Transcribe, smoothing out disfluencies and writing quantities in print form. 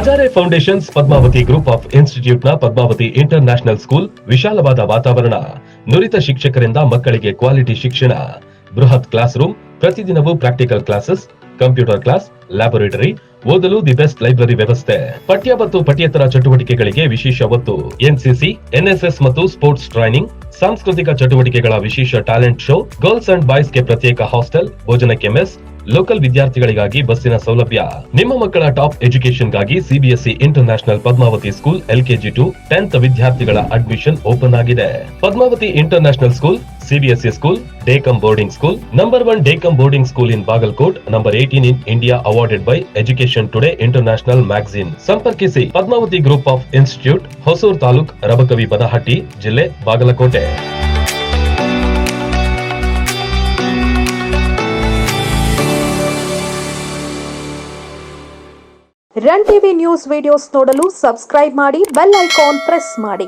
Hazare foundations Padmavati group of ಇನ್ಸ್ಟಿಟ್ಯೂಟ್ನ Padmavati international school ವಿಶಾಲವಾದ ವಾತಾವರಣ, ನುರಿತ ಶಿಕ್ಷಕರಿಂದ ಮಕ್ಕಳಿಗೆ ಕ್ವಾಲಿಟಿ ಶಿಕ್ಷಣ, ಬೃಹತ್ ಕ್ಲಾಸ್ ರೂಮ್, ಪ್ರತಿದಿನವೂ practical classes, computer class, laboratory, ಓದಲು ದಿ ಬೆಸ್ಟ್ ಲೈಬ್ರರಿ ವ್ಯವಸ್ಥೆ, ಪಠ್ಯ ಮತ್ತು ಪಠ್ಯೇತರ ಚಟುವಟಿಕೆಗಳಿಗೆ ವಿಶೇಷ ಒತ್ತು, ಎನ್ಸಿಸಿ, ಎನ್ಎಸ್ಎಸ್ ಮತ್ತು ಸ್ಪೋರ್ಟ್ಸ್ ಟ್ರೈನಿಂಗ್, ಸಾಂಸ್ಕೃತಿಕ ಚಟುವಟಿಕೆಗಳ ವಿಶೇಷ ಟ್ಯಾಲೆಂಟ್ ಶೋ, ಗರ್ಲ್ಸ್ ಅಂಡ್ ಬಾಯ್ಸ್ಗೆ ಪ್ರತ್ಯೇಕ ಹಾಸ್ಟೆಲ್, ಭೋಜನಕ್ಕೆ ಮೆಸ್, ಲೋಕಲ್ ವಿದ್ಯಾರ್ಥಿಗಳಿಗಾಗಿ ಬಸ್ಸಿನ ಸೌಲಭ್ಯ. ನಿಮ್ಮ ಮಕ್ಕಳ ಟಾಪ್ ಎಜುಕೇಶನ್ಗಾಗಿ CBSE international Padmavati school LKG to 10th ವಿದ್ಯಾರ್ಥಿಗಳ ಅಡ್ಮಿಷನ್ ಓಪನ್ ಆಗಿದೆ. Padmavati international school CBSE school, day cum boarding school, number 1 day cum boarding school in Bagalkot, number 18 in India, awarded by education today international magazine. ಸಂಪರ್ಕಿಸಿ Padmavati group of institute, Hosur taluk, Rabkavi Banhatti, ಜಿಲ್ಲೆ Bagalkote. Run TV news videos ನೋಡಲು subscribe ಮಾಡಿ, bell icon press ಮಾಡಿ.